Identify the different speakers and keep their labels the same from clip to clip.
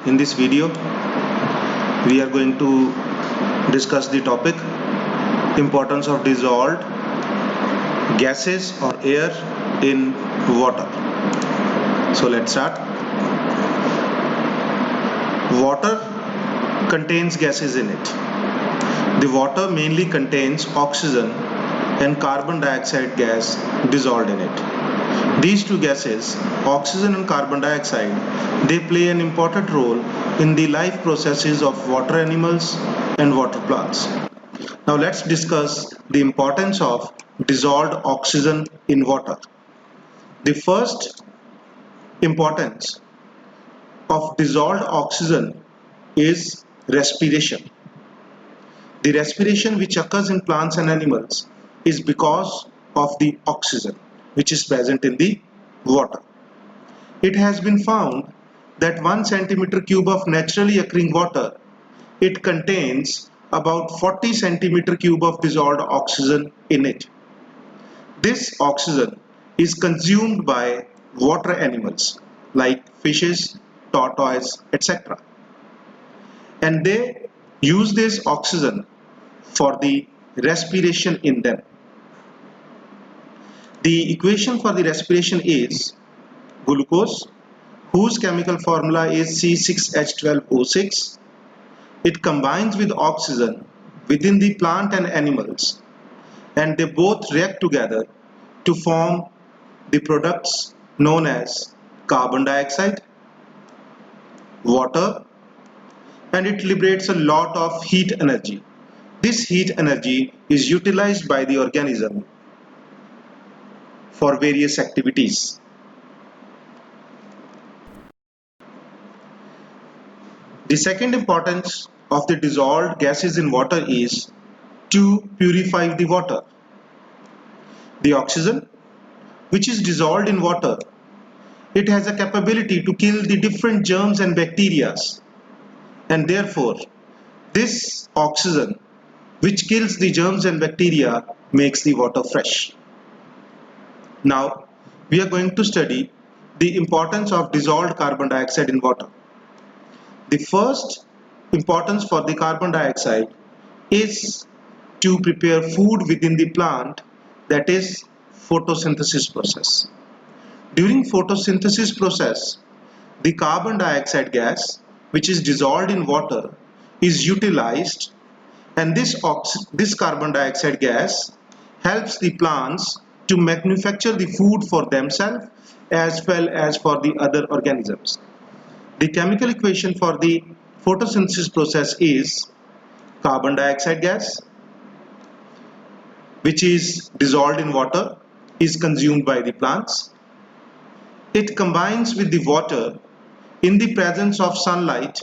Speaker 1: In this video, we are going to discuss the topic importance of dissolved gases or air in water. So let's start. Water contains gases in it. The water mainly contains oxygen and carbon dioxide gas dissolved in it. These two gases, oxygen and carbon dioxide, they play an important role in the life processes of water animals and water plants. Now let's discuss the importance of dissolved oxygen in water. The first importance of dissolved oxygen is respiration. The respiration which occurs in plants and animals is because of the oxygen which is present in the water. It has been found that 1 centimeter cube of naturally occurring water, it contains about 40 centimeter cube of dissolved oxygen in it. This oxygen is consumed by water animals like fishes, tortoise, etc. And they use this oxygen for the respiration in them. The equation for the respiration is glucose, whose chemical formula is C6H12O6. It combines with oxygen within the plant and animals, and they both react together to form the products known as carbon dioxide, water, and it liberates a lot of heat energy. This heat energy is utilized by the organism for various activities. The second importance of the dissolved gases in water is to purify the water. The oxygen, which is dissolved in water, it has a capability to kill the different germs and bacteria, and therefore this oxygen which kills the germs and bacteria makes the water fresh. Now we are going to study the importance of dissolved carbon dioxide in water. The first importance for the carbon dioxide is to prepare food within the plant, that is photosynthesis process. During photosynthesis process, the carbon dioxide gas which is dissolved in water is utilized, and this carbon dioxide gas helps the plants to manufacture the food for themselves as well as for the other organisms. The chemical equation for the photosynthesis process is carbon dioxide gas, which is dissolved in water, is consumed by the plants. It combines with the water in the presence of sunlight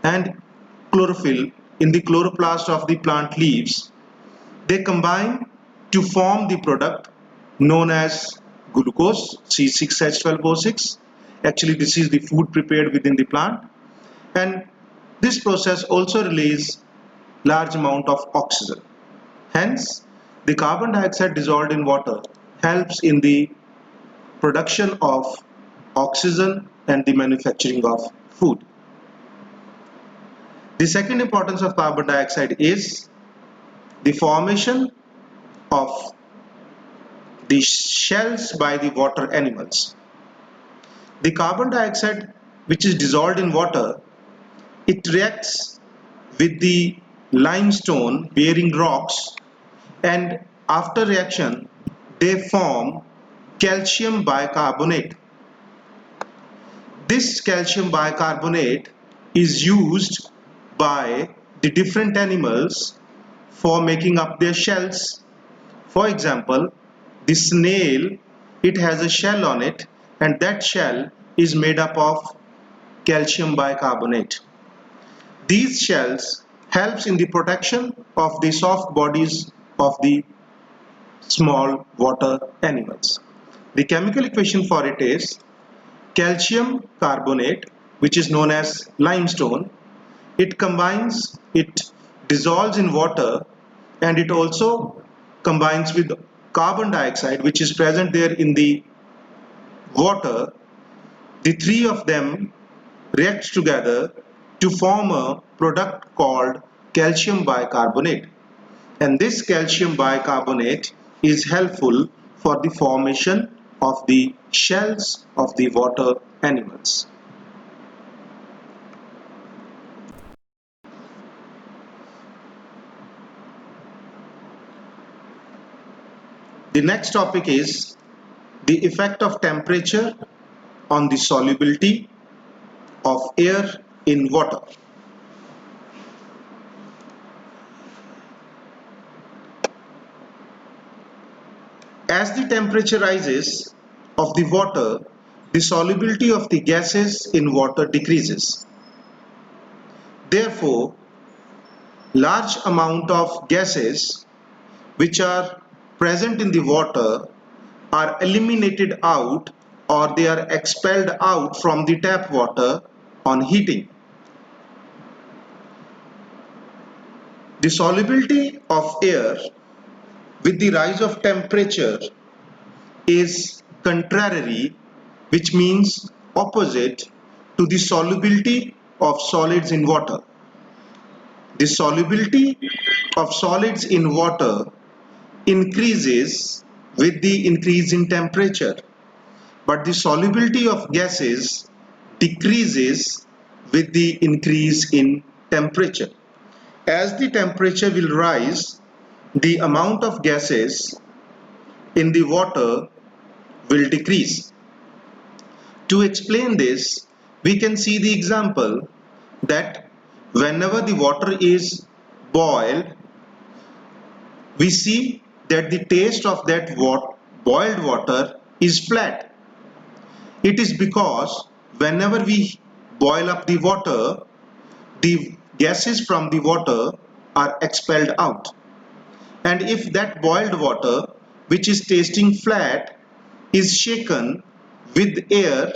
Speaker 1: and chlorophyll in the chloroplast of the plant leaves. They combine to form the product known as glucose, C6H12O6. Actually, this is the food prepared within the plant, and this process also releases large amount of oxygen. Hence, the carbon dioxide dissolved in water helps in the production of oxygen and the manufacturing of food. The second importance of carbon dioxide is the formation of the shells by the water animals. The carbon dioxide which is dissolved in water, it reacts with the limestone bearing rocks, and after reaction they form calcium bicarbonate. This calcium bicarbonate is used by the different animals for making up their shells. For example, the snail, it has a shell on it, and that shell is made up of calcium bicarbonate. These shells helps in the protection of the soft bodies of the small water animals. The chemical equation for it is calcium carbonate, which is known as limestone. It dissolves in water, and it also combines with carbon dioxide which is present there in the water. The three of them react together to form a product called calcium bicarbonate. And this calcium bicarbonate is helpful for the formation of the shells of the water animals. The next topic is the effect of temperature on the solubility of air in water. As the temperature rises of the water, the solubility of the gases in water decreases. Therefore, large amount of gases which are present in the water are eliminated out, or they are expelled out from the tap water on heating. The solubility of air with the rise of temperature is contrary, which means opposite to the solubility of solids in water. The solubility of solids in water increases with the increase in temperature, but the solubility of gases decreases with the increase in temperature. As the temperature will rise, the amount of gases in the water will decrease. To explain this, we can see the example that whenever the water is boiled, we see that the taste of that boiled water is flat. It is because whenever we boil up the water, the gases from the water are expelled out. And if that boiled water, which is tasting flat, is shaken with air,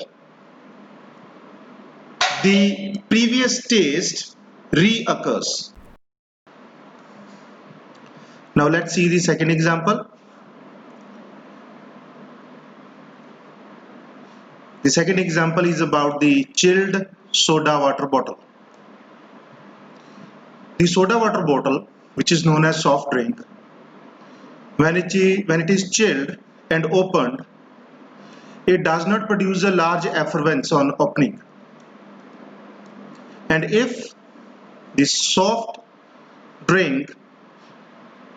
Speaker 1: the previous taste reoccurs. Now let's see the second example. The second example is about the chilled soda water bottle. The soda water bottle, which is known as soft drink, when it is chilled and opened, it does not produce a large effervescence on opening. And if the soft drink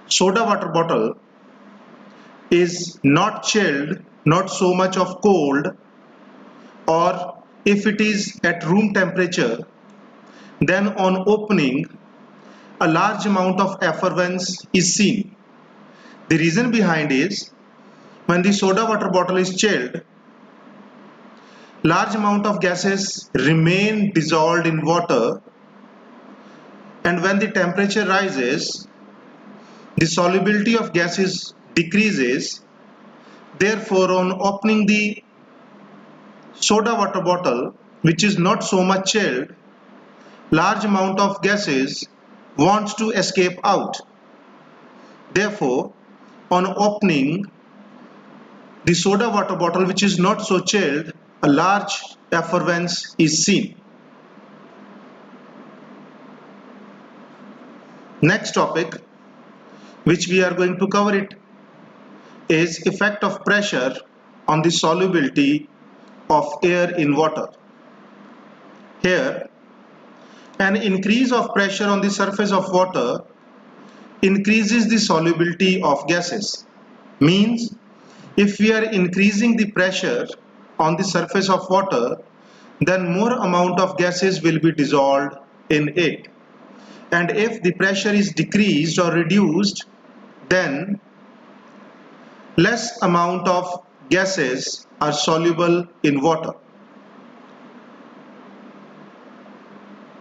Speaker 1: soda water bottle is not chilled, not so much of cold, or if it is at room temperature, then on opening a large amount of effervescence is seen. The reason behind is when the soda water bottle is chilled, large amount of gases remain dissolved in water, and when the temperature rises, the solubility of gases decreases. Therefore, on opening the soda water bottle, which is not so much chilled, large amount of gases wants to escape out. Therefore, on opening the soda water bottle, which is not so chilled, a large effervescence is seen. Next topic, which we are going to cover it, is effect of pressure on the solubility of air in water. Here, an increase of pressure on the surface of water increases the solubility of gases. Means, if we are increasing the pressure on the surface of water, then more amount of gases will be dissolved in it. And if the pressure is decreased or reduced, then less amount of gases are soluble in water.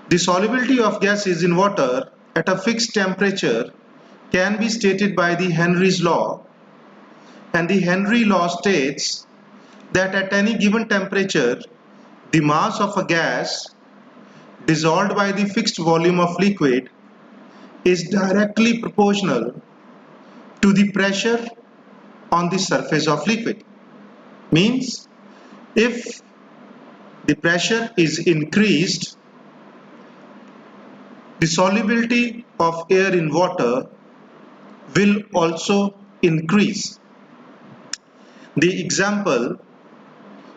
Speaker 1: The solubility of gases in water at a fixed temperature can be stated by the Henry's law, and the Henry law states that at any given temperature, the mass of a gas dissolved by the fixed volume of liquid is directly proportional to the pressure on the surface of liquid. Means, if the pressure is increased, the solubility of air in water will also increase. The example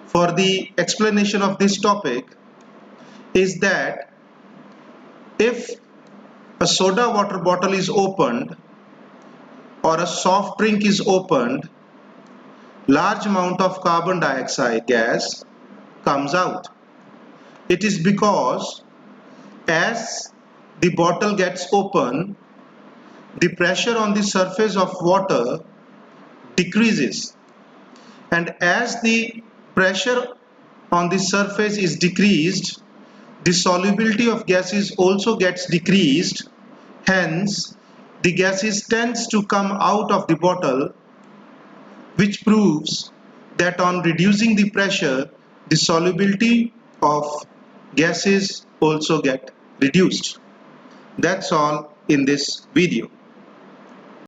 Speaker 1: for the explanation of this topic is that if a soda water bottle is opened or a soft drink is opened, large amount of carbon dioxide gas comes out. It is because as the bottle gets open, the pressure on the surface of water decreases, and as the pressure on the surface is decreased, the solubility of gases also gets decreased. Hence, the gases tends to come out of the bottle, which proves that on reducing the pressure, the solubility of gases also get reduced. That's all in this video.